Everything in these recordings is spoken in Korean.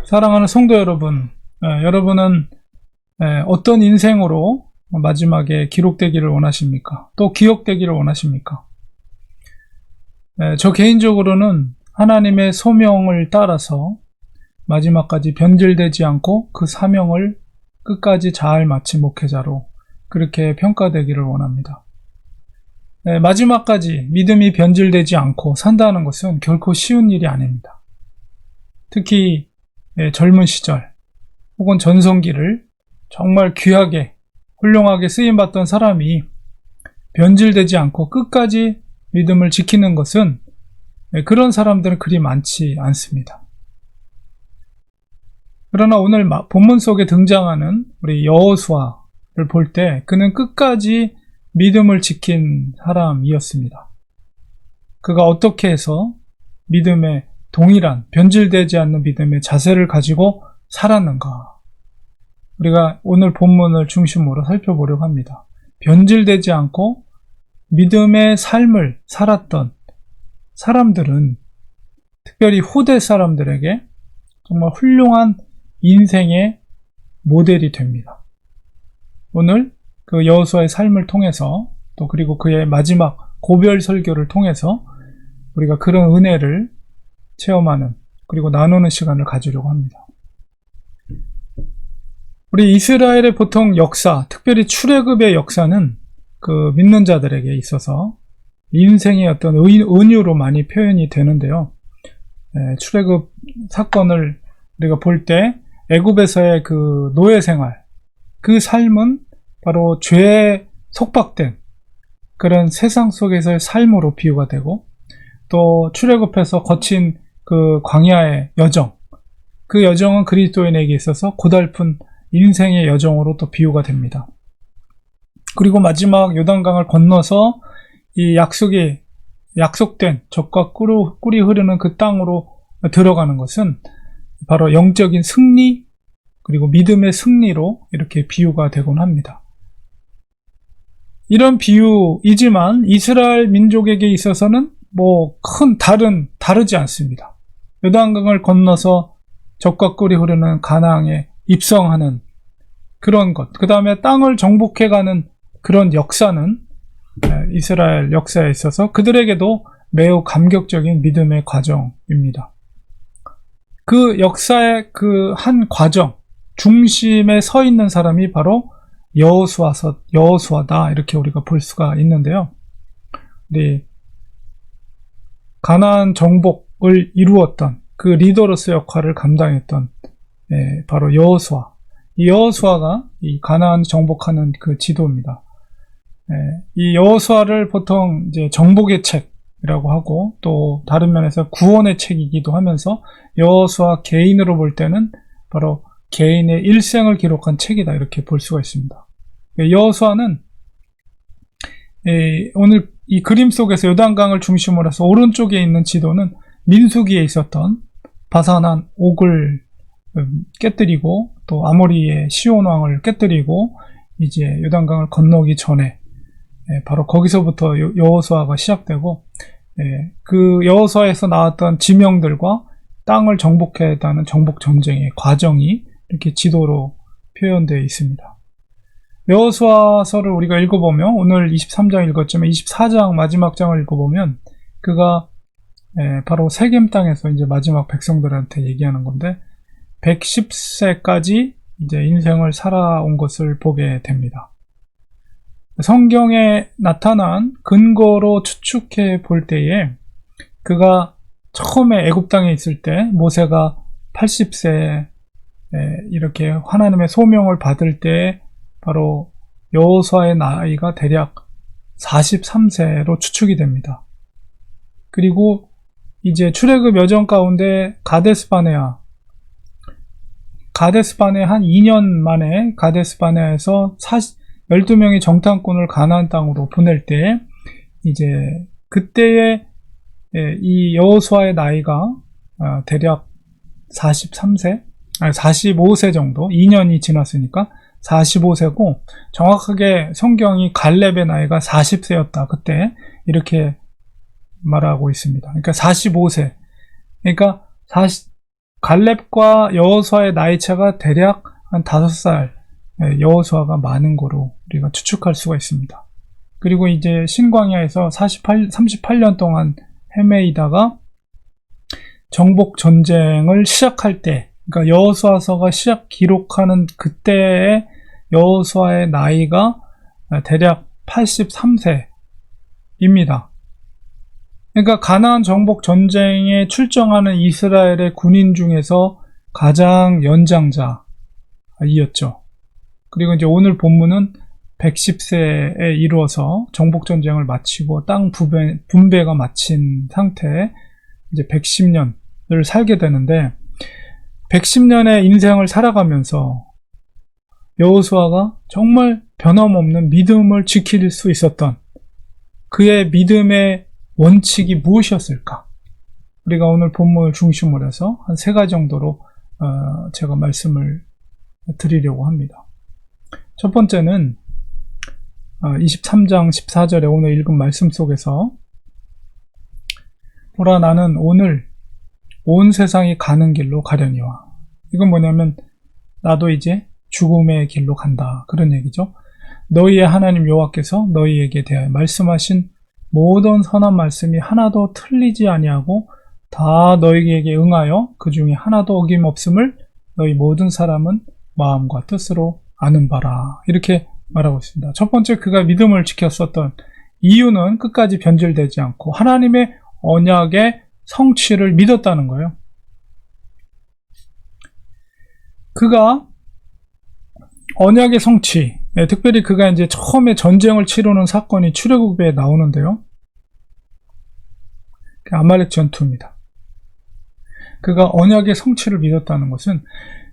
사랑하는 성도 여러분, 여러분은 어떤 인생으로 마지막에 기록되기를 원하십니까? 또 기억되기를 원하십니까? 저 개인적으로는 하나님의 소명을 따라서 마지막까지 변질되지 않고 그 사명을 끝까지 잘 마친 목회자로 그렇게 평가되기를 원합니다. 마지막까지 믿음이 변질되지 않고 산다는 것은 결코 쉬운 일이 아닙니다. 특히 젊은 시절 혹은 전성기를 정말 귀하게 훌륭하게 쓰임받던 사람이 변질되지 않고 끝까지 믿음을 지키는 것은 그런 사람들은 그리 많지 않습니다. 그러나 오늘 본문 속에 등장하는 우리 여호수아를 볼 때 그는 끝까지 믿음을 지킨 사람이었습니다. 그가 어떻게 해서 믿음의 동일한 변질되지 않는 믿음의 자세를 가지고 살았는가? 우리가 오늘 본문을 중심으로 살펴보려고 합니다. 변질되지 않고 믿음의 삶을 살았던 사람들은 특별히 후대 사람들에게 정말 훌륭한 인생의 모델이 됩니다. 오늘 그 여호수아의 삶을 통해서 또 그리고 그의 마지막 고별 설교를 통해서 우리가 그런 은혜를 체험하는 그리고 나누는 시간을 가지려고 합니다. 우리 이스라엘의 보통 역사, 특별히 출애굽의 역사는 그 믿는 자들에게 있어서 인생의 어떤 은유로 많이 표현이 되는데요. 출애굽 사건을 우리가 볼 때 애굽에서의 그 노예 생활, 그 삶은 바로 죄에 속박된 그런 세상 속에서의 삶으로 비유가 되고, 또 출애굽해서 거친 그 광야의 여정, 그 여정은 그리스도인에게 있어서 고달픈 인생의 여정으로 또 비유가 됩니다. 그리고 마지막 요단강을 건너서 이 약속된 젖과 꿀이 흐르는 그 땅으로 들어가는 것은 바로 영적인 승리 그리고 믿음의 승리로 이렇게 비유가 되곤 합니다. 이런 비유이지만 이스라엘 민족에게 있어서는 다르지 않습니다. 요단강을 건너서 젖과 꿀이 흐르는 가나안에 입성하는 그런 것, 그 다음에 땅을 정복해가는 그런 역사는 이스라엘 역사에 있어서 그들에게도 매우 감격적인 믿음의 과정입니다. 그 역사의 그 한 과정 중심에 서 있는 사람이 바로 여호수아다, 이렇게 우리가 볼 수가 있는데요. 우리 가나안 정복을 이루었던 그 리더로서 역할을 감당했던 바로 여호수아. 이 여호수아가 이 가나안 정복하는 그 지도입니다. 이 여호수아를 보통 이제 정복의 책이라고 하고, 또 다른 면에서 구원의 책이기도 하면서 여호수아 개인으로 볼 때는 바로 개인의 일생을 기록한 책이다, 이렇게 볼 수가 있습니다. 여호수아는 오늘 이 그림 속에서 요단강을 중심으로 해서 오른쪽에 있는 지도는 민수기에 있었던 바산한 옥을 깨뜨리고 또 아모리의 시온 왕을 깨뜨리고 이제 요단강을 건너기 전에 바로 거기서부터 여호수아가 시작되고, 그 여호수아에서 나왔던 지명들과 땅을 정복했다는 정복 전쟁의 과정이 이렇게 지도로 표현되어 있습니다. 여호수아서를 우리가 읽어보면, 오늘 23장 읽었지만 24장 마지막 장을 읽어보면 그가 바로 세겜 땅에서 이제 마지막 백성들한테 얘기하는 건데, 110세까지 이제 인생을 살아온 것을 보게 됩니다. 성경에 나타난 근거로 추측해 볼 때에 그가 처음에 애굽 땅에 있을 때 모세가 80세에 이렇게 하나님의 소명을 받을 때 바로 여호수아의 나이가 대략 43세로 추측이 됩니다. 그리고 이제 출애굽 여정 가운데 가데스바네아 한 2년 만에 가데스바네아에서 12명의 정탐꾼을 가나안 땅으로 보낼 때 이제 그때의 이 여호수아의 나이가 대략 45세 정도, 2년이 지났으니까 45세고, 정확하게 성경이 갈렙의 나이가 40세였다, 그때 이렇게 말하고 있습니다. 그러니까 45세, 그러니까 갈렙과 여호수아의 나이 차가 대략 한 5살 여호수아가 많은 거로 우리가 추측할 수가 있습니다. 그리고 이제 신광야에서 38년 동안 헤매이다가 정복 전쟁을 시작할 때, 그러니까 여호수아서가 기록하는 그때의 여호수아의 나이가 대략 83세입니다. 그러니까 가나안 정복 전쟁에 출정하는 이스라엘의 군인 중에서 가장 연장자이었죠. 그리고 이제 오늘 본문은 110세에 이루어서 정복 전쟁을 마치고 땅 분배가 마친 상태에 이제 110년을 살게 되는데, 110년의 인생을 살아가면서 여호수아가 정말 변함없는 믿음을 지킬 수 있었던 그의 믿음의 원칙이 무엇이었을까? 우리가 오늘 본문을 중심으로 해서 한 3가지 정도로 제가 말씀을 드리려고 합니다. 첫 번째는 23장 14절에 오늘 읽은 말씀 속에서, 보라 나는 오늘 온 세상이 가는 길로 가려니와, 이건 뭐냐면 나도 이제 죽음의 길로 간다, 그런 얘기죠. 너희의 하나님 여호와께서 너희에게 대하여 말씀하신 모든 선한 말씀이 하나도 틀리지 아니하고 다 너희에게 응하여 그 중에 하나도 어김없음을 너희 모든 사람은 마음과 뜻으로 아는 바라, 이렇게 말하고 있습니다. 첫 번째, 그가 믿음을 지켰었던 이유는 끝까지 변질되지 않고 하나님의 언약의 성취를 믿었다는 거예요. 그가 언약의 성취, 특별히 그가 이제 처음에 전쟁을 치르는 사건이 출애굽에 나오는데요. 아말렉 전투입니다. 그가 언약의 성취를 믿었다는 것은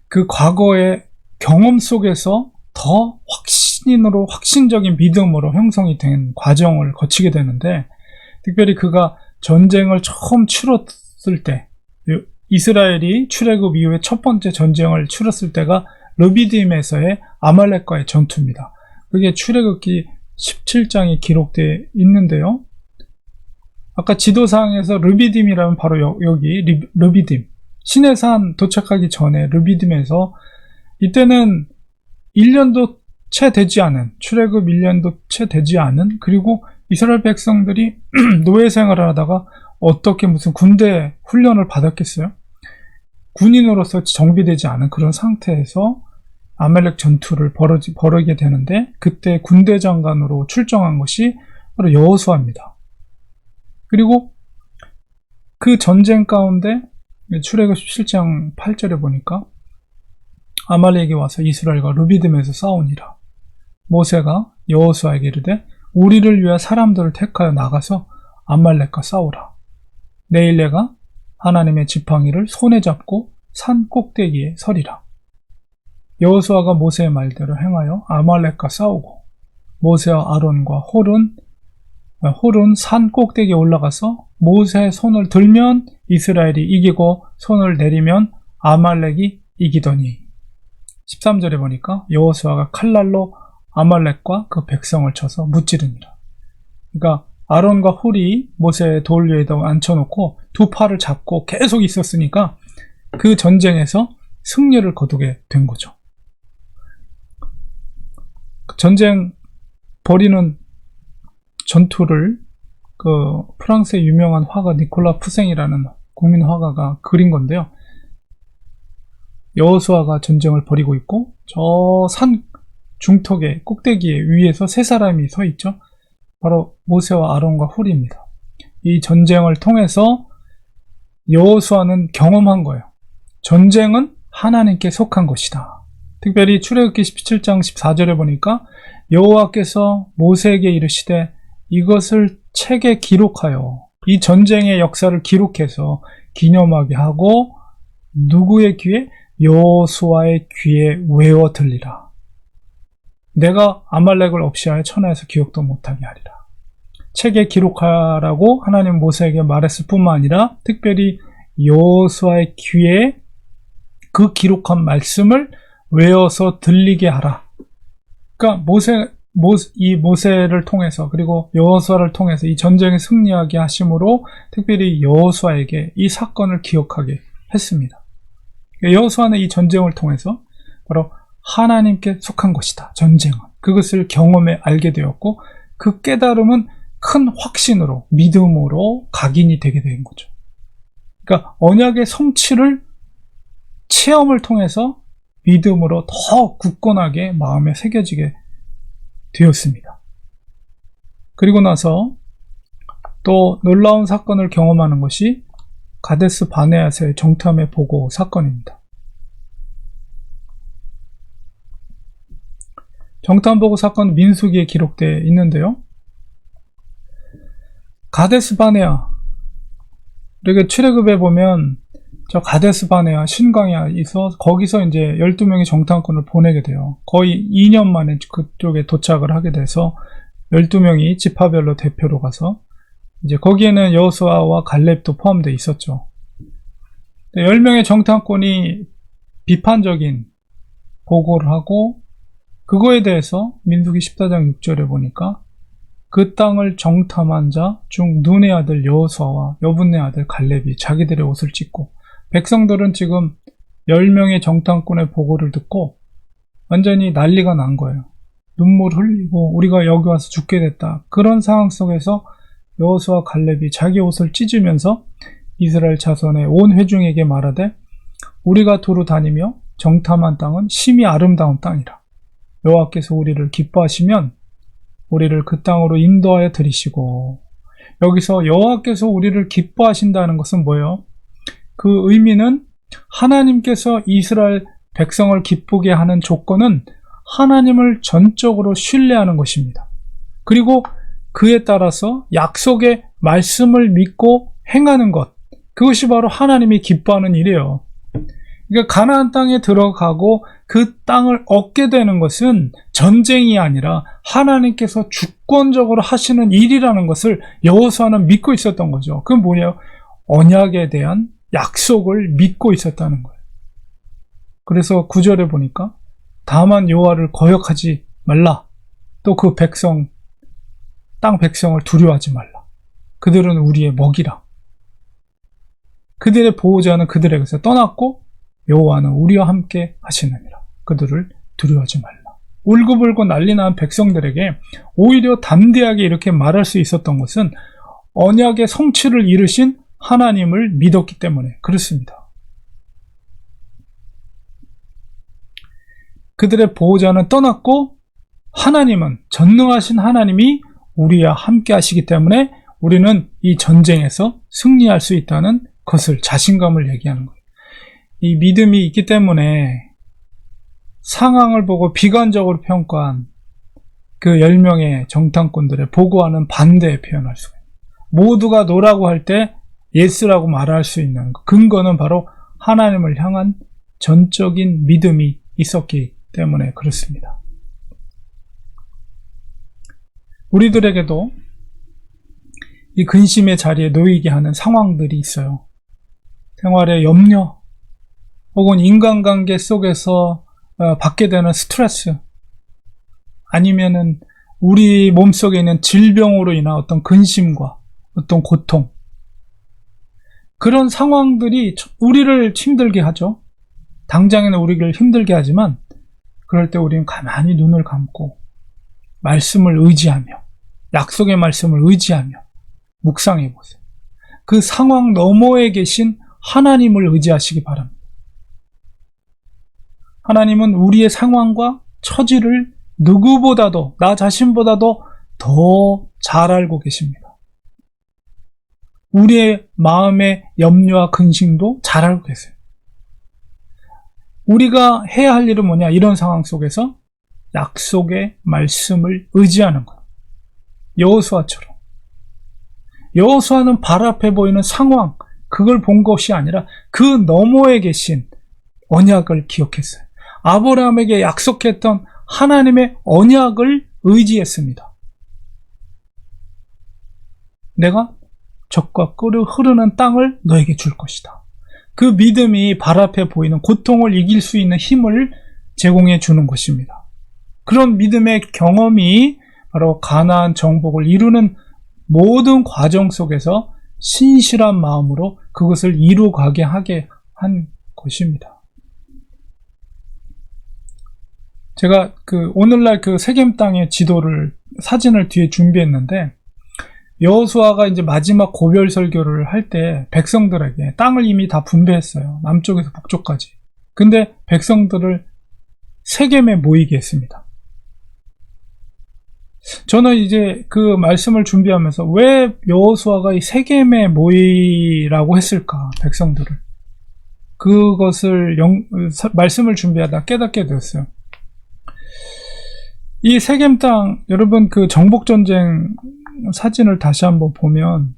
그 과거의 경험 속에서 더 확신적인 믿음으로 형성이 된 과정을 거치게 되는데, 특별히 그가 전쟁을 처음 치렀을 때, 이스라엘이 출애굽 이후에 첫 번째 전쟁을 치렀을 때가 르비딤에서의 아말렉과의 전투입니다. 그게 출애굽기 17장에 기록되어 있는데요. 아까 지도상에서 르비딤이라면 바로 여기 르비딤, 시내산 도착하기 전에 르비딤에서, 이때는 1년도 채 되지 않은, 출애굽 1년도 채 되지 않은, 그리고 이스라엘 백성들이 노예 생활을 하다가 어떻게 무슨 군대 훈련을 받았겠어요? 군인으로서 정비되지 않은 그런 상태에서 아말렉 전투를 벌이게 되는데, 그때 군대 장관으로 출정한 것이 바로 여호수아입니다. 그리고 그 전쟁 가운데 출애굽 17장 8절에 보니까 아말렉이 와서 이스라엘과 르비딤에서 싸우니라. 모세가 여호수아에게 이르되 우리를 위해 사람들을 택하여 나가서 아말렉과 싸우라. 내일 내가 하나님의 지팡이를 손에 잡고 산 꼭대기에 서리라. 여호수아가 모세의 말대로 행하여 아말렉과 싸우고, 모세와 아론과 홀은 산 꼭대기에 올라가서 모세의 손을 들면 이스라엘이 이기고 손을 내리면 아말렉이 이기더니, 13절에 보니까 여호수아가 칼날로 아말렉과 그 백성을 쳐서 무찌르니라. 그러니까 아론과 홀이 모세의 돌 위에다 앉혀놓고 두 팔을 잡고 계속 있었으니까 그 전쟁에서 승리를 거두게 된 거죠. 전쟁 벌이는 전투를 그 프랑스의 유명한 화가 니콜라 푸생이라는 국민 화가가 그린 건데요. 여호수아가 전쟁을 벌이고 있고 저 산 중턱의 꼭대기에 위에서 세 사람이 서 있죠. 바로 모세와 아론과 홀입니다. 이 전쟁을 통해서 여호수아는 경험한 거예요. 전쟁은 하나님께 속한 것이다. 특별히 출애굽기 17장 14절에 보니까 여호와께서 모세에게 이르시되 이것을 책에 기록하여 이 전쟁의 역사를 기록해서 기념하게 하고 누구의 귀에? 여호수아의 귀에 외워 들리라. 내가 아말렉을 없이하여 천하에서 기억도 못하게 하리라. 책에 기록하라고 하나님 모세에게 말했을 뿐만 아니라 특별히 여호수아의 귀에 그 기록한 말씀을 외워서 들리게 하라. 그러니까 모세를 통해서 그리고 여호수아를 통해서 이 전쟁에 승리하게 하심으로 특별히 여호수아에게 이 사건을 기억하게 했습니다. 여호수아는 이 전쟁을 통해서 바로 하나님께 속한 것이다. 전쟁은. 그것을 경험해 알게 되었고 그 깨달음은 큰 확신으로 믿음으로 각인이 되게 된 거죠. 그러니까 언약의 성취를 체험을 통해서 믿음으로 더 굳건하게 마음에 새겨지게 되었습니다. 그리고 나서 또 놀라운 사건을 경험하는 것이 가데스 바네아스의 정탐의 보고 사건입니다. 정탐 보고 사건은 민수기에 기록되어 있는데요. 가데스 바네아, 우리가 출애굽에 보면 저 가데스 바네아 신광야에 있어 거기서 이제 12명의 정탐꾼을 보내게 돼요. 거의 2년 만에 그쪽에 도착을 하게 돼서 12명이 지파별로 대표로 가서 이제 거기에는 여호수아와 갈렙도 포함되어 있었죠. 10명의 정탐꾼이 비판적인 보고를 하고 그거에 대해서 민수기 14장 6절에 보니까 그 땅을 정탐한 자 중 눈의 아들 여호수아와 여분의 아들 갈렙이 자기들의 옷을 찢고, 백성들은 지금 10명의 정탐꾼의 보고를 듣고 완전히 난리가 난 거예요. 눈물 흘리고 우리가 여기 와서 죽게 됐다. 그런 상황 속에서 여호수아 갈렙이 자기 옷을 찢으면서 이스라엘 자손의 온 회중에게 말하되 우리가 두루 다니며 정탐한 땅은 심히 아름다운 땅이라. 여호와께서 우리를 기뻐하시면 우리를 그 땅으로 인도하여 들이시고, 여기서 여호와께서 우리를 기뻐하신다는 것은 뭐예요? 그 의미는 하나님께서 이스라엘 백성을 기쁘게 하는 조건은 하나님을 전적으로 신뢰하는 것입니다. 그리고 그에 따라서 약속의 말씀을 믿고 행하는 것, 그것이 바로 하나님이 기뻐하는 일이에요. 그러니까 가나안 땅에 들어가고 그 땅을 얻게 되는 것은 전쟁이 아니라 하나님께서 주권적으로 하시는 일이라는 것을 여호수아는 믿고 있었던 거죠. 그건 뭐예요? 언약에 대한 약속을 믿고 있었다는 거예요. 그래서 9절에 보니까 다만 여호와를 거역하지 말라. 또 그 백성, 땅 백성을 두려워하지 말라. 그들은 우리의 먹이라. 그들의 보호자는 그들에게서 떠났고 여호와는 우리와 함께 하시느니라. 그들을 두려워하지 말라. 울고불고 난리난 백성들에게 오히려 담대하게 이렇게 말할 수 있었던 것은 언약의 성취를 이루신 하나님을 믿었기 때문에 그렇습니다. 그들의 보호자는 떠났고 하나님은, 전능하신 하나님이 우리와 함께 하시기 때문에 우리는 이 전쟁에서 승리할 수 있다는 것을, 자신감을 얘기하는 거예요. 이 믿음이 있기 때문에 상황을 보고 비관적으로 평가한 그 10명의 정탐꾼들의 보고와는 반대의 표현을 수가 있어요. 모두가 노라고 할 때 예스라고 말할 수 있는 근거는 바로 하나님을 향한 전적인 믿음이 있었기 때문에 그렇습니다. 우리들에게도 이 근심의 자리에 놓이게 하는 상황들이 있어요. 생활의 염려, 혹은 인간관계 속에서 받게 되는 스트레스, 아니면은 우리 몸속에 있는 질병으로 인한 어떤 근심과 어떤 고통, 그런 상황들이 우리를 힘들게 하죠. 당장에는 우리를 힘들게 하지만 그럴 때 우리는 가만히 눈을 감고 말씀을 의지하며, 약속의 말씀을 의지하며 묵상해 보세요. 그 상황 너머에 계신 하나님을 의지하시기 바랍니다. 하나님은 우리의 상황과 처지를 누구보다도, 나 자신보다도 더 잘 알고 계십니다. 우리의 마음의 염려와 근심도 잘 알고 계세요. 우리가 해야 할 일은 뭐냐? 이런 상황 속에서 약속의 말씀을 의지하는 것. 여호수아처럼. 여호수아는 발 앞에 보이는 상황, 그걸 본 것이 아니라 그 너머에 계신 언약을 기억했어요. 아브라함에게 약속했던 하나님의 언약을 의지했습니다. 내가 젖과 꿀이 흐르는 땅을 너에게 줄 것이다. 그 믿음이 발 앞에 보이는 고통을 이길 수 있는 힘을 제공해 주는 것입니다. 그런 믿음의 경험이 바로 가나안 정복을 이루는 모든 과정 속에서 신실한 마음으로 그것을 이루어가게 하게 한 것입니다. 제가 오늘날 세겜 땅의 지도를, 사진을 뒤에 준비했는데, 여호수아가 이제 마지막 고별 설교를 할 때 백성들에게 땅을 이미 다 분배했어요. 남쪽에서 북쪽까지. 근데 백성들을 세겜에 모이게 했습니다. 저는 이제 그 말씀을 준비하면서 왜 여호수아가 이 세겜에 모이라고 했을까, 백성들을. 그것을 말씀을 준비하다 깨닫게 되었어요. 이 세겜 땅, 여러분 정복전쟁 사진을 다시 한번 보면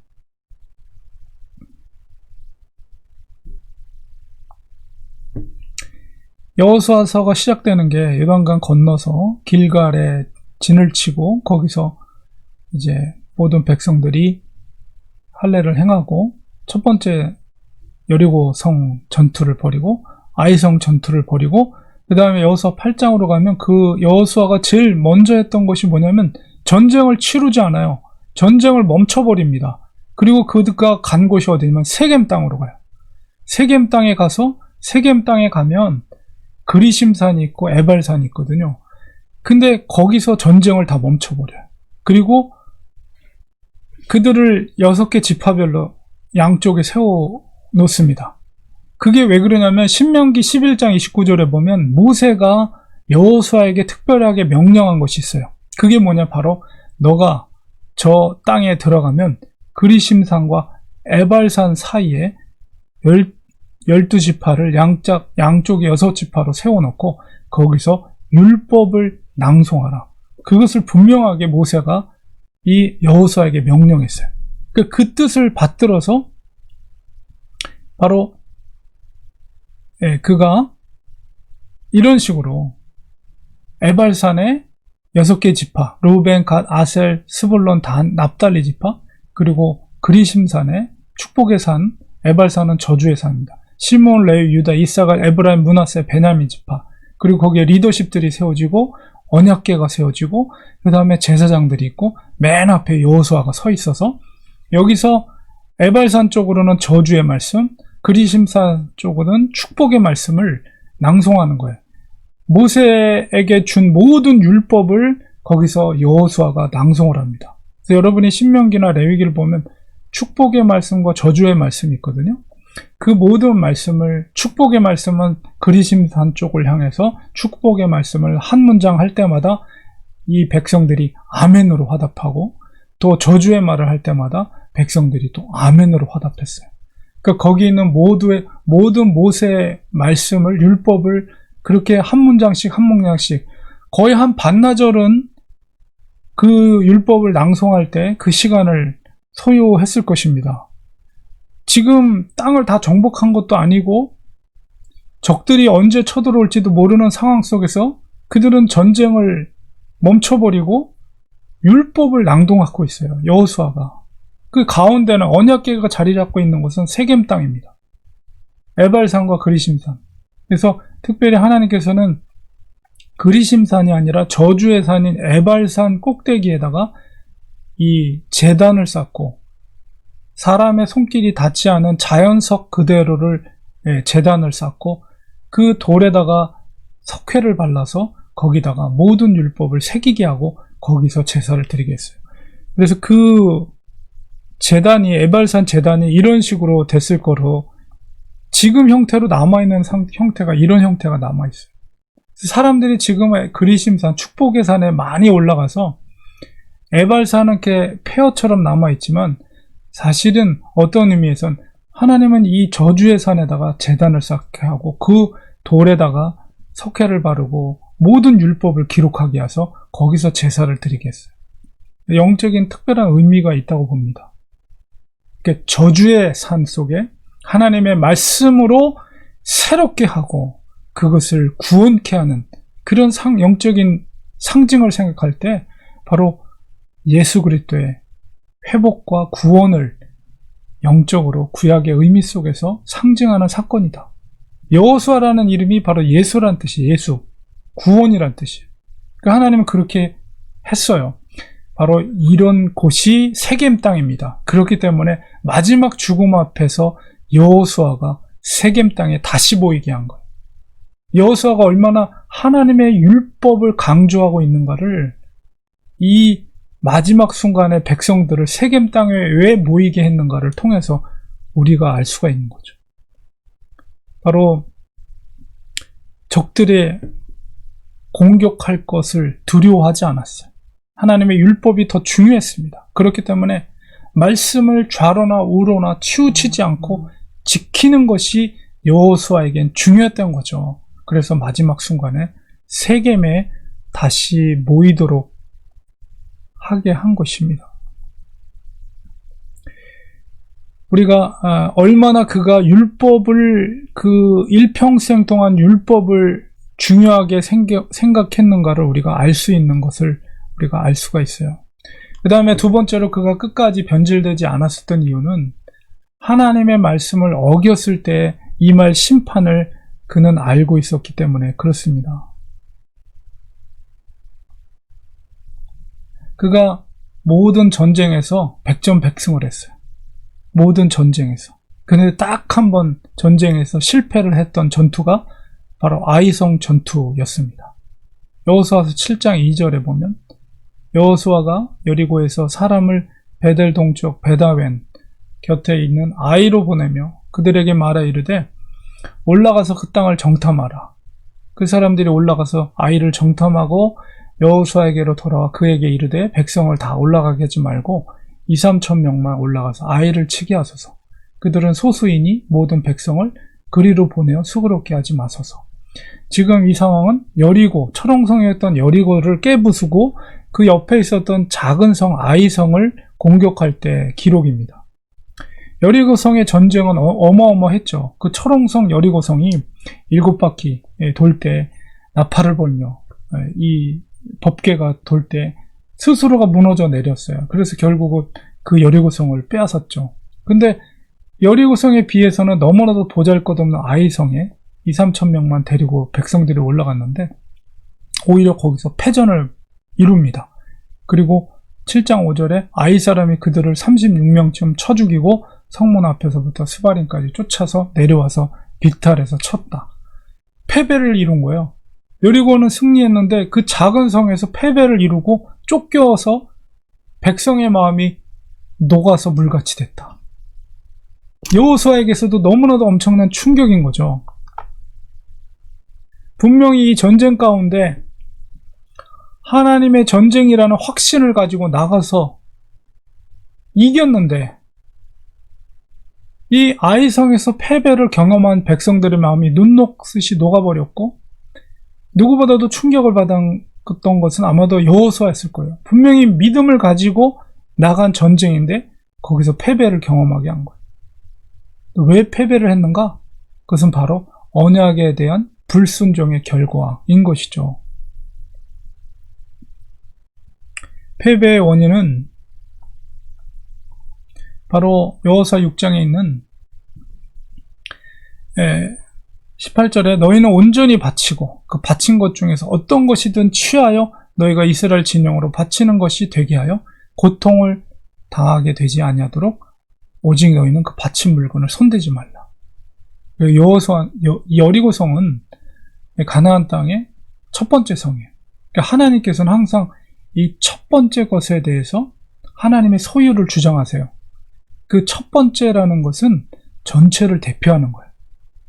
여호수아서가 시작되는 게 요단강 건너서 길갈에 진을 치고 거기서 이제 모든 백성들이 할례를 행하고 첫 번째 여리고성 전투를 벌이고 아이성 전투를 벌이고 그 다음에 여호수아 8장으로 가면 여호수아가 제일 먼저 했던 것이 뭐냐면 전쟁을 치르지 않아요. 전쟁을 멈춰버립니다. 그리고 그가 간 곳이 어디냐면 세겜 땅으로 가요. 세겜 땅에 가면 그리심산이 있고 에발산이 있거든요. 근데 거기서 전쟁을 다 멈춰버려요. 그리고 그들을 6개 지파별로 양쪽에 세워 놓습니다. 그게 왜 그러냐면 신명기 11장 29절에 보면 모세가 여호수아에게 특별하게 명령한 것이 있어요. 그게 뭐냐, 바로 너가 저 땅에 들어가면 그리심산과 에발산 사이에 12지파를 양쪽에 6지파로 세워놓고 거기서 율법을 낭송하라. 그것을 분명하게 모세가 이 여호수아에게 명령했어요. 그 뜻을 받들어서 바로 그가 이런 식으로 에발산의 6개 지파, 르우벤, 갓, 아셀, 스불론, 단, 납달리 지파, 그리고 그리심산의 축복의 산, 에발산은 저주의 산입니다. 시몬, 레위, 유다, 이사갈, 에브라임, 므낫세, 베냐민 지파, 그리고 거기에 리더십들이 세워지고 언약궤가 세워지고 그 다음에 제사장들이 있고 맨 앞에 여호수아가 서 있어서 여기서 에발산 쪽으로는 저주의 말씀, 그리심산 쪽으로는 축복의 말씀을 낭송하는 거예요. 모세에게 준 모든 율법을 거기서 여호수아가 낭송을 합니다. 그래서 여러분이 신명기나 레위기를 보면 축복의 말씀과 저주의 말씀이 있거든요. 그 모든 말씀을, 축복의 말씀은 그리심산 쪽을 향해서 축복의 말씀을 한 문장 할 때마다 이 백성들이 아멘으로 화답하고, 또 저주의 말을 할 때마다 백성들이 또 아멘으로 화답했어요. 그러니까 거기 있는 모든 모세의 말씀을, 율법을 그렇게 한 문장씩 거의 한 반나절은 그 율법을 낭송할 때 그 시간을 소요했을 것입니다. 지금 땅을 다 정복한 것도 아니고 적들이 언제 쳐들어올지도 모르는 상황 속에서 그들은 전쟁을 멈춰버리고 율법을 낭독하고 있어요. 여호수아가. 그 가운데는 언약궤가 자리 잡고 있는 곳은 세겜 땅입니다. 에발산과 그리심산. 그래서 특별히 하나님께서는 그리심산이 아니라 저주의 산인 에발산 꼭대기에다가 이 제단을 쌓고 사람의 손길이 닿지 않은 자연석 그대로를 제단을 쌓고 그 돌에다가 석회를 발라서 거기다가 모든 율법을 새기게 하고 거기서 제사를 드리게 했어요. 그래서 그 제단이, 에발산 제단이 이런 식으로 됐을 거로 지금 형태로 남아있는 형태가 이런 형태가 남아있어요. 사람들이 지금 그리심산, 축복의 산에 많이 올라가서 에발산은 이렇게 폐허처럼 남아있지만 사실은 어떤 의미에선 하나님은 이 저주의 산에다가 제단을 쌓게 하고 그 돌에다가 석회를 바르고 모든 율법을 기록하게 해서 거기서 제사를 드리게 했어요. 영적인 특별한 의미가 있다고 봅니다. 그러니까 저주의 산 속에 하나님의 말씀으로 새롭게 하고 그것을 구원케 하는 그런 영적인 상징을 생각할 때 바로 예수 그리스도의 회복과 구원을 영적으로 구약의 의미 속에서 상징하는 사건이다. 여호수아라는 이름이 바로 예수란 뜻이에요. 예수, 구원이란 뜻이에요. 그러니까 하나님은 그렇게 했어요. 바로 이런 곳이 세겜 땅입니다. 그렇기 때문에 마지막 죽음 앞에서 여호수아가 세겜 땅에 다시 보이게 한 거예요. 여호수아가 얼마나 하나님의 율법을 강조하고 있는가를 이 마지막 순간에 백성들을 세겜 땅에 왜 모이게 했는가를 통해서 우리가 알 수가 있는 거죠. 바로 적들의 공격할 것을 두려워하지 않았어요. 하나님의 율법이 더 중요했습니다. 그렇기 때문에 말씀을 좌로나 우로나 치우치지 않고 지키는 것이 여호수아에겐 중요했던 거죠. 그래서 마지막 순간에 세겜에 다시 모이도록 하게 한 것입니다. 우리가 얼마나 그가 율법을 그 일평생 동안 율법을 중요하게 생각했는가를 우리가 알 수 있는 것을 우리가 알 수가 있어요. 그 다음에 두 번째로 그가 끝까지 변질되지 않았었던 이유는 하나님의 말씀을 어겼을 때 임할 심판을 그는 알고 있었기 때문에 그렇습니다. 그가 모든 전쟁에서 백전백승을 했어요. 모든 전쟁에서. 그런데 딱 한 번 전쟁에서 실패를 했던 전투가 바로 아이성 전투였습니다. 여호수아서 7장 2절에 보면 여호수아가 여리고에서 사람을 베델 동쪽 베다웬 곁에 있는 아이로 보내며 그들에게 말하 이르되 올라가서 그 땅을 정탐하라. 그 사람들이 올라가서 아이를 정탐하고 여호수아에게로 돌아와 그에게 이르되 백성을 다 올라가게 하지 말고 2-3천 명만 올라가서 아이를 치게 하소서. 그들은 소수이니 모든 백성을 그리로 보내어 수고롭게 하지 마소서. 지금 이 상황은 여리고, 철옹성이었던 여리고를 깨부수고 그 옆에 있었던 작은 성 아이성을 공격할 때 기록입니다. 여리고성의 전쟁은 어마어마했죠. 그 철옹성 여리고성이 7바퀴 돌 때 나팔을 불며 이 법궤가 돌 때 스스로가 무너져 내렸어요. 그래서 결국은 그 여리고성을 빼앗았죠. 근데 여리고성에 비해서는 너무나도 보잘것없는 아이성에 2-3천 명만 데리고 백성들이 올라갔는데 오히려 거기서 패전을 이룹니다. 그리고 7장 5절에 아이 사람이 그들을 36명쯤 쳐 죽이고 성문 앞에서부터 스바림까지 쫓아서 내려와서 빅탈에서 쳤다. 패배를 이룬 거예요. 여리고는 승리했는데 그 작은 성에서 패배를 이루고 쫓겨서 백성의 마음이 녹아서 물같이 됐다. 여호수아에게서도 너무나도 엄청난 충격인 거죠. 분명히 이 전쟁 가운데 하나님의 전쟁이라는 확신을 가지고 나가서 이겼는데 이 아이성에서 패배를 경험한 백성들의 마음이 눈 녹듯이 녹아버렸고 누구보다도 충격을 받았던 것은 아마도 여호수아였을 거예요. 분명히 믿음을 가지고 나간 전쟁인데 거기서 패배를 경험하게 한 거예요. 왜 패배를 했는가? 그것은 바로 언약에 대한 불순종의 결과인 것이죠. 패배의 원인은 바로 여호수아 6장에 있는 18절에 너희는 온전히 바치고 그 바친 것 중에서 어떤 것이든 취하여 너희가 이스라엘 진영으로 바치는 것이 되게 하여 고통을 당하게 되지 아니하도록 오직 너희는 그 바친 물건을 손대지 말라. 여리고성은 가나안 땅의 첫 번째 성이에요. 그러니까 하나님께서는 항상 이 첫 번째 것에 대해서 하나님의 소유를 주장하세요. 그 첫 번째라는 것은 전체를 대표하는 거예요.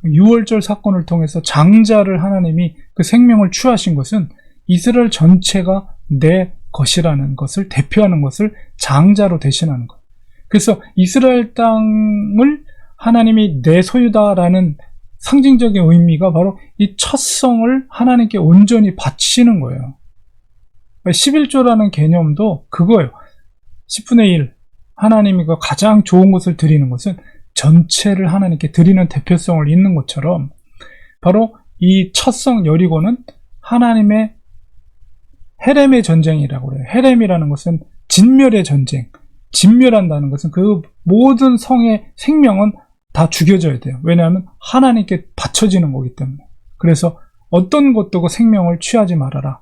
6월절 사건을 통해서 장자를 하나님이 그 생명을 취하신 것은 이스라엘 전체가 내 것이라는 것을 대표하는 것을 장자로 대신하는 거예요. 그래서 이스라엘 땅을 하나님이 내 소유다라는 상징적인 의미가 바로 이 첫 성을 하나님께 온전히 바치는 거예요. 11조라는 개념도 그거예요. 10분의 1 하나님이 가장 좋은 것을 드리는 것은 전체를 하나님께 드리는 대표성을 잇는 것처럼 바로 이 첫 성 여리고는 하나님의 헤렘의 전쟁이라고 해요. 헤렘이라는 것은 진멸의 전쟁. 진멸한다는 것은 그 모든 성의 생명은 다 죽여져야 돼요. 왜냐하면 하나님께 바쳐지는 거기 때문에. 그래서 어떤 것도 그 생명을 취하지 말아라.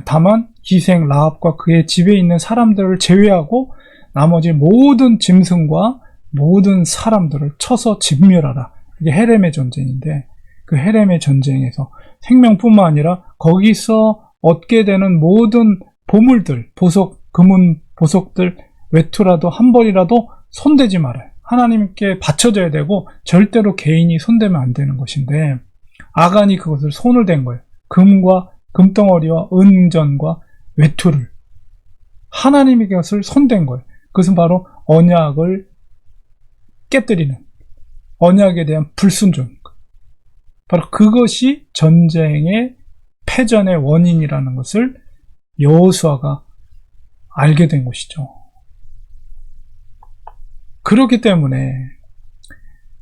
다만 기생 라합과 그의 집에 있는 사람들을 제외하고 나머지 모든 짐승과 모든 사람들을 쳐서 진멸하라. 이게 헤렘의 전쟁인데 그 헤렘의 전쟁에서 생명뿐만 아니라 거기서 얻게 되는 모든 보물들, 보석, 금은 보석들, 외투라도 한 벌이라도 손대지 말아요. 하나님께 바쳐져야 되고 절대로 개인이 손대면 안 되는 것인데 아간이 그것을 손을 댄 거예요. 금과 금덩어리와 은전과 외투를 하나님의 것을 손댄 거예요. 그것은 바로 언약을 깨뜨리는, 언약에 대한 불순종, 바로 그것이 전쟁의 패전의 원인이라는 것을 여호수아가 알게 된 것이죠. 그렇기 때문에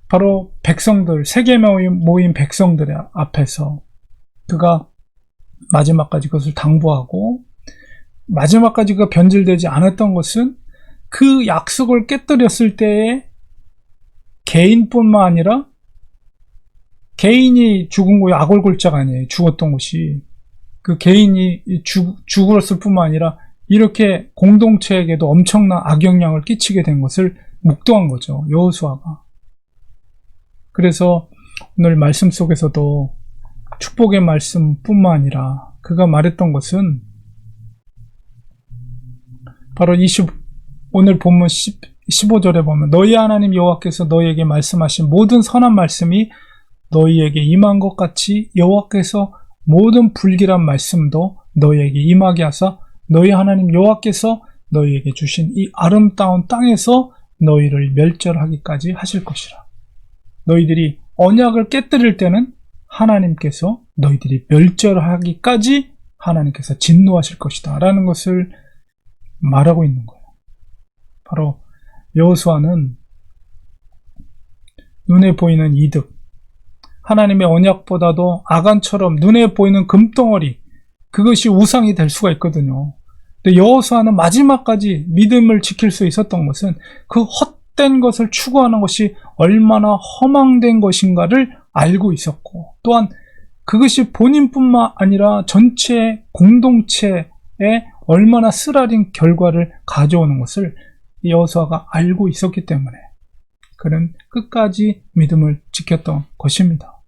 바로 백성들, 세계 모인 백성들의 앞에서 그가 마지막까지 그것을 당부하고 마지막까지 그가 변질되지 않았던 것은 그 약속을 깨뜨렸을 때에 개인뿐만 아니라 개인이 죽은 것이 악월골자가 아니에요. 죽었던 것이 그 개인이 죽었을 뿐만 아니라 이렇게 공동체에게도 엄청난 악영향을 끼치게 된 것을 묵도한 거죠. 여호수아가. 그래서 오늘 말씀 속에서도 축복의 말씀뿐만 아니라 그가 말했던 것은 바로 오늘 본문 15절에 보면 너희 하나님 여호와께서 너희에게 말씀하신 모든 선한 말씀이 너희에게 임한 것 같이 여호와께서 모든 불길한 말씀도 너희에게 임하게 하사 너희 하나님 여호와께서 너희에게 주신 이 아름다운 땅에서 너희를 멸절하기까지 하실 것이라. 너희들이 언약을 깨뜨릴 때는 하나님께서 너희들이 멸절하기까지 하나님께서 진노하실 것이다 라는 것을 말하고 있는 거예요. 바로 여호수아는 눈에 보이는 이득, 하나님의 언약보다도 아간처럼 눈에 보이는 금덩어리, 그것이 우상이 될 수가 있거든요. 근데 여호수아는 마지막까지 믿음을 지킬 수 있었던 것은 그 헛된 것을 추구하는 것이 얼마나 허망된 것인가를 알고 있었고, 또한 그것이 본인뿐만 아니라 전체 공동체에 얼마나 쓰라린 결과를 가져오는 것을 여호수아가 알고 있었기 때문에 그는 끝까지 믿음을 지켰던 것입니다.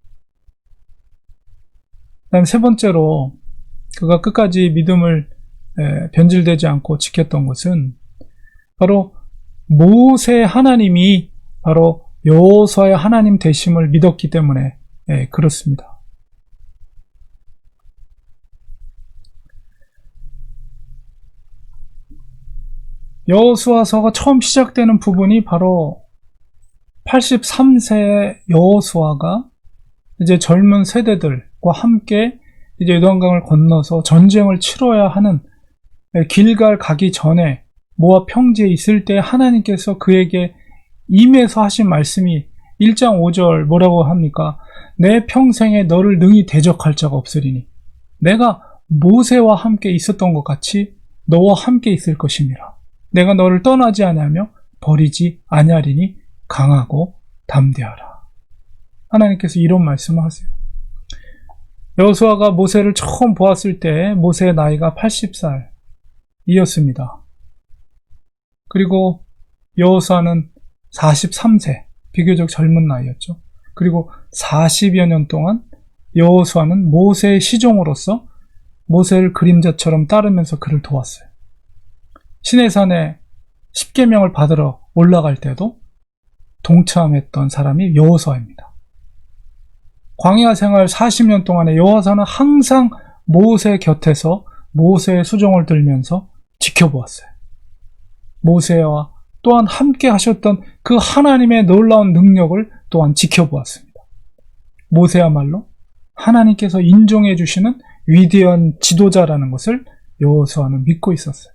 그다음 세 번째로 그가 끝까지 믿음을 변질되지 않고 지켰던 것은 바로 모세 하나님이 바로 여호수아의 하나님 되심을 믿었기 때문에 그렇습니다. 여호수아서가 처음 시작되는 부분이 바로 83세의 여호수아가 이제 젊은 세대들과 함께 이제 요단강을 건너서 전쟁을 치러야 하는 길갈 가기 전에 모압 평지에 있을 때 하나님께서 그에게 임해서 하신 말씀이 1장 5절 뭐라고 합니까? 내 평생에 너를 능히 대적할 자가 없으리니 내가 모세와 함께 있었던 것 같이 너와 함께 있을 것이니라. 내가 너를 떠나지 아니하며 버리지 아니하리니 강하고 담대하라. 하나님께서 이런 말씀을 하세요. 여호수아가 모세를 처음 보았을 때 모세의 나이가 80살이었습니다. 그리고 여호수아는 43세, 비교적 젊은 나이였죠. 그리고 40여 년 동안 여호수아는 모세의 시종으로서 모세를 그림자처럼 따르면서 그를 도왔어요. 시내산에 십계명을 받으러 올라갈 때도 동참했던 사람이 여호수아입니다. 광야 생활 40년 동안에 여호수아는 항상 모세 곁에서 모세의 수종을 들면서 지켜보았어요. 모세와 또한 함께 하셨던 그 하나님의 놀라운 능력을 또한 지켜보았습니다. 모세야말로 하나님께서 인정해 주시는 위대한 지도자라는 것을 여호수아는 믿고 있었어요.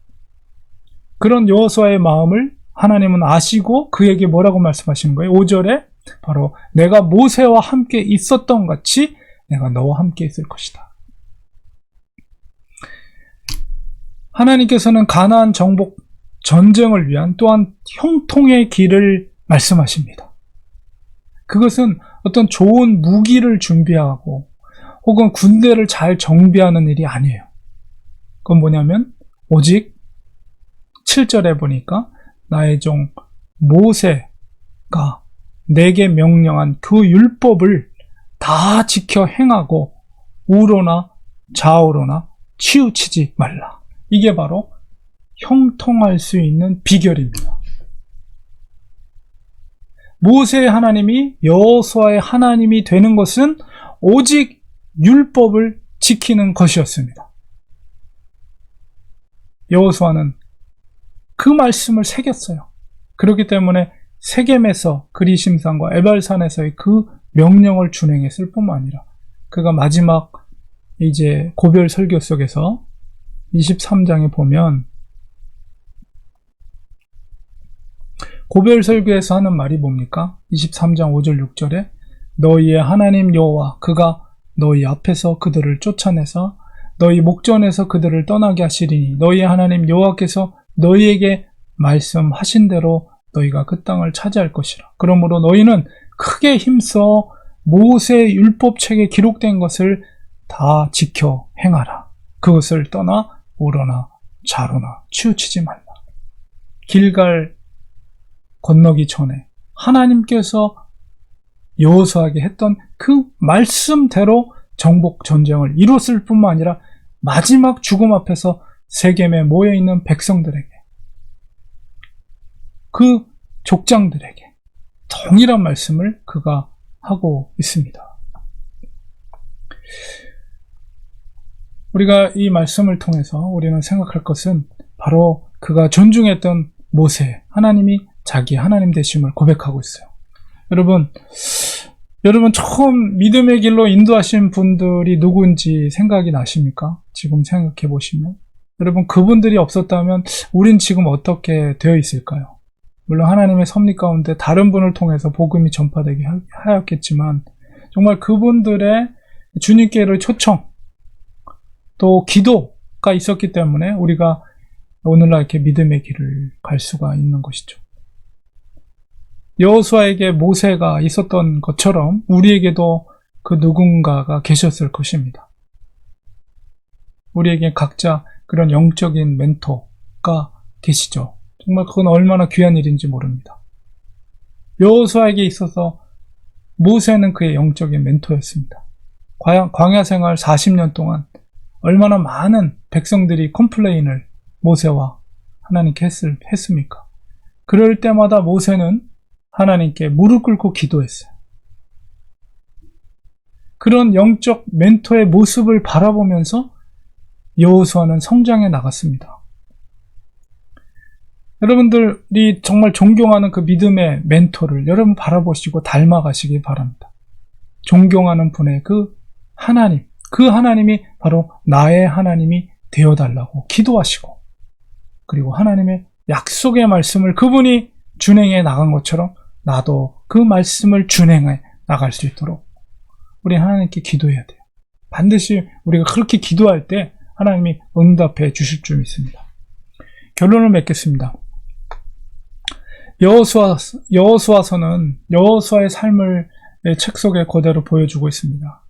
그런 여호수아의 마음을 하나님은 아시고 그에게 뭐라고 말씀하시는 거예요? 5절에 바로 내가 모세와 함께 있었던 같이 내가 너와 함께 있을 것이다. 하나님께서는 가나안 정복 전쟁을 위한 또한 형통의 길을 말씀하십니다. 그것은 어떤 좋은 무기를 준비하고 혹은 군대를 잘 정비하는 일이 아니에요. 그건 뭐냐면 오직 7절에 보니까 나의 종 모세가 내게 명령한 그 율법을 다 다 지켜 행하고 우로나 좌우로나 치우치지 말라. 이게 바로 형통할 수 있는 비결입니다. 모세의 하나님이 여호수아의 하나님이 되는 것은 오직 율법을 지키는 것이었습니다. 여호수아는 그 말씀을 새겼어요. 그렇기 때문에 세겜에서 그리심산과 에발산에서의 그 명령을 준행했을 뿐만 아니라 그가 마지막 이제 고별 설교 속에서 23장에 보면 고별 설교에서 하는 말이 뭡니까? 23장 5절 6절에 너희의 하나님 여호와 그가 너희 앞에서 그들을 쫓아내서 너희 목전에서 그들을 떠나게 하시리니 너희의 하나님 여호와께서 너희에게 말씀하신 대로 너희가 그 땅을 차지할 것이라. 그러므로 너희는 크게 힘써 모세의 율법책에 기록된 것을 다 지켜 행하라. 그것을 떠나 우러나 좌로나 치우치지 말라. 길갈 건너기 전에 하나님께서 여호수아에게 했던 그 말씀대로 정복 전쟁을 이뤘을 뿐만 아니라 마지막 죽음 앞에서 세겜에 모여있는 백성들에게 그 족장들에게 동일한 말씀을 그가 하고 있습니다. 우리가 이 말씀을 통해서 우리는 생각할 것은 바로 그가 존중했던 모세, 하나님이 자기 하나님 되심을 고백하고 있어요. 여러분 처음 믿음의 길로 인도하신 분들이 누구인지 생각이 나십니까? 지금 생각해 보시면 여러분 그분들이 없었다면 우린 지금 어떻게 되어 있을까요? 물론 하나님의 섭리 가운데 다른 분을 통해서 복음이 전파되게 하였겠지만 정말 그분들의 주님께의 초청 또 기도가 있었기 때문에 우리가 오늘날 이렇게 믿음의 길을 갈 수가 있는 것이죠. 여호수아에게 모세가 있었던 것처럼 우리에게도 그 누군가가 계셨을 것입니다. 우리에게 각자 그런 영적인 멘토가 계시죠. 정말 그건 얼마나 귀한 일인지 모릅니다. 여호수아에게 있어서 모세는 그의 영적인 멘토였습니다. 광야 생활 40년 동안 얼마나 많은 백성들이 컴플레인을 모세와 하나님께 했습니까? 그럴 때마다 모세는 하나님께 무릎 꿇고 기도했어요. 그런 영적 멘토의 모습을 바라보면서 여호수아는 성장해 나갔습니다. 여러분들이 정말 존경하는 그 믿음의 멘토를 여러분 바라보시고 닮아가시기 바랍니다. 존경하는 분의 그 하나님, 그 하나님이 바로 나의 하나님이 되어달라고 기도하시고 그리고 하나님의 약속의 말씀을 그분이 준행해 나간 것처럼 나도 그 말씀을 준행해 나갈 수 있도록 우리 하나님께 기도해야 돼요. 반드시 우리가 그렇게 기도할 때 하나님이 응답해 주실 줄 믿습니다. 결론을 맺겠습니다. 여호수아서는 여호수아의 삶을 책 속에 그대로 보여주고 있습니다.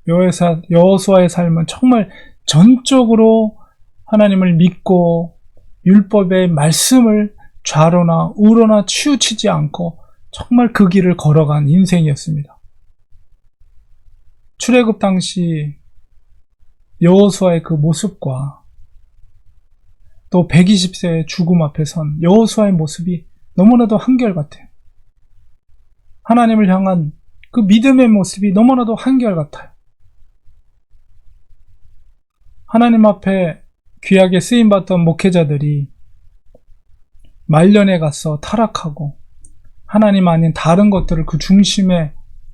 여호수아의 삶은 정말 전적으로 하나님을 믿고 율법의 말씀을 좌로나 우로나 치우치지 않고 정말 그 길을 걸어간 인생이었습니다. 출애굽 당시 여호수아의 그 모습과 또 120세의 죽음 앞에 선 여호수아의 모습이 너무나도 한결같아요. 하나님을 향한 그 믿음의 모습이 너무나도 한결같아요. 하나님 앞에 귀하게 쓰임받던 목회자들이 말년에 가서 타락하고 하나님 아닌 다른 것들을 그 중심에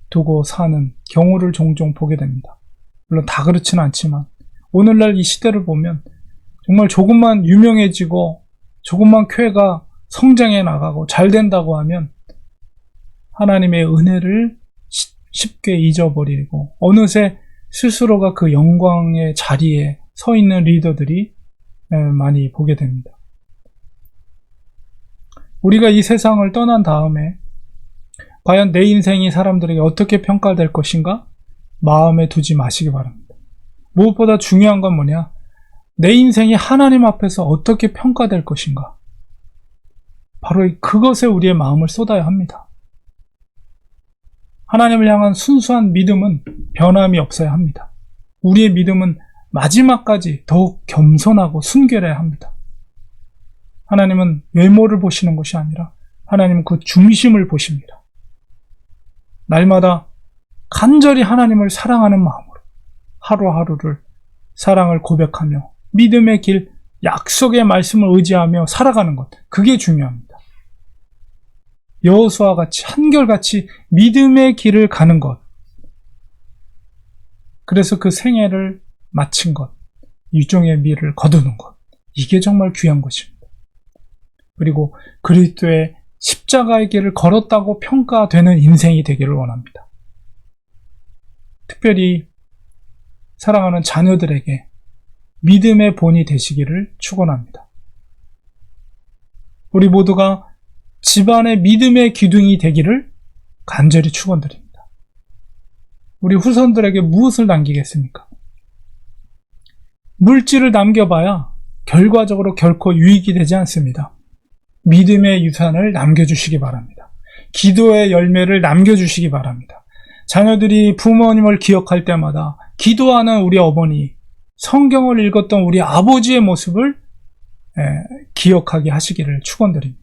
두고 사는 경우를 종종 보게 됩니다. 물론 다 그렇지는 않지만 오늘날 이 시대를 보면 정말 조금만 유명해지고 조금만 교회가 성장해 나가고 잘 된다고 하면 하나님의 은혜를 쉽게 잊어버리고 어느새 스스로가 그 영광의 자리에 서 있는 리더들이 많이 보게 됩니다. 우리가 이 세상을 떠난 다음에 과연 내 인생이 사람들에게 어떻게 평가될 것인가? 마음에 두지 마시기 바랍니다. 무엇보다 중요한 건 뭐냐? 내 인생이 하나님 앞에서 어떻게 평가될 것인가? 바로 그것에 우리의 마음을 쏟아야 합니다. 하나님을 향한 순수한 믿음은 변함이 없어야 합니다. 우리의 믿음은 마지막까지 더욱 겸손하고 순결해야 합니다. 하나님은 외모를 보시는 것이 아니라 하나님은 그 중심을 보십니다. 날마다 간절히 하나님을 사랑하는 마음으로 하루하루를 사랑을 고백하며 믿음의 길, 약속의 말씀을 의지하며 살아가는 것, 그게 중요합니다. 여호수아와 같이 한결같이 믿음의 길을 가는 것, 그래서 그 생애를 마친 것, 유종의 미를 거두는 것, 이게 정말 귀한 것입니다. 그리고 그리스도의 십자가의 길을 걸었다고 평가되는 인생이 되기를 원합니다. 특별히 사랑하는 자녀들에게 믿음의 본이 되시기를 축원합니다. 우리 모두가 집안의 믿음의 기둥이 되기를 간절히 축원드립니다. 우리 후손들에게 무엇을 남기겠습니까? 물질을 남겨봐야 결과적으로 결코 유익이 되지 않습니다. 믿음의 유산을 남겨주시기 바랍니다. 기도의 열매를 남겨주시기 바랍니다. 자녀들이 부모님을 기억할 때마다 기도하는 우리 어머니, 성경을 읽었던 우리 아버지의 모습을 기억하게 하시기를 축원드립니다.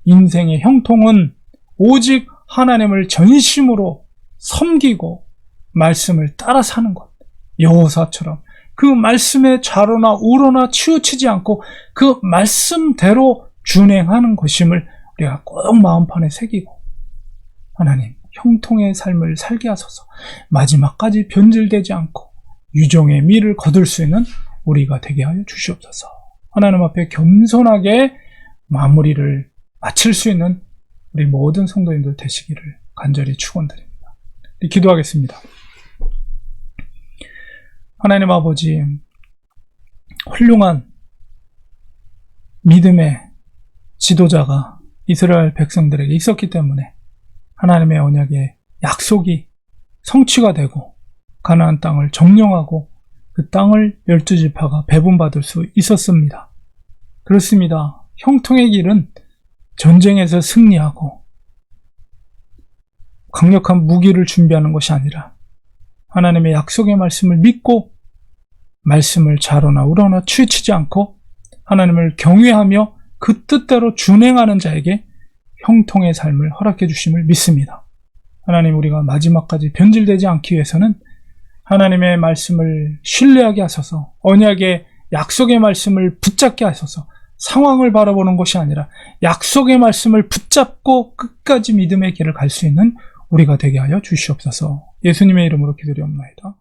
인생의 형통은 오직 하나님을 전심으로 섬기고 말씀을 따라 사는 것, 여호사처럼 그 말씀에 좌로나 우로나 치우치지 않고 그 말씀대로 준행하는 것임을 우리가 꼭 마음판에 새기고, 하나님 형통의 삶을 살게 하소서. 마지막까지 변질되지 않고 유종의 미를 거둘 수 있는 우리가 되게 하여 주시옵소서. 하나님 앞에 겸손하게 마무리를 마칠 수 있는 우리 모든 성도님들 되시기를 간절히 축원드립니다. 기도하겠습니다. 하나님 아버지, 훌륭한 믿음의 지도자가 이스라엘 백성들에게 있었기 때문에 하나님의 언약의 약속이 성취가 되고 가나안 땅을 점령하고 그 땅을 12지파가 배분받을 수 있었습니다. 그렇습니다. 형통의 길은 전쟁에서 승리하고 강력한 무기를 준비하는 것이 아니라 하나님의 약속의 말씀을 믿고 말씀을 좌로나 우로나 치우치지 않고 하나님을 경외하며 그 뜻대로 준행하는 자에게 형통의 삶을 허락해 주심을 믿습니다. 하나님, 우리가 마지막까지 변질되지 않기 위해서는 하나님의 말씀을 신뢰하게 하소서, 언약의 약속의 말씀을 붙잡게 하소서, 상황을 바라보는 것이 아니라 약속의 말씀을 붙잡고 끝까지 믿음의 길을 갈 수 있는 우리가 되게 하여 주시옵소서. 예수님의 이름으로 기도드리옵나이다.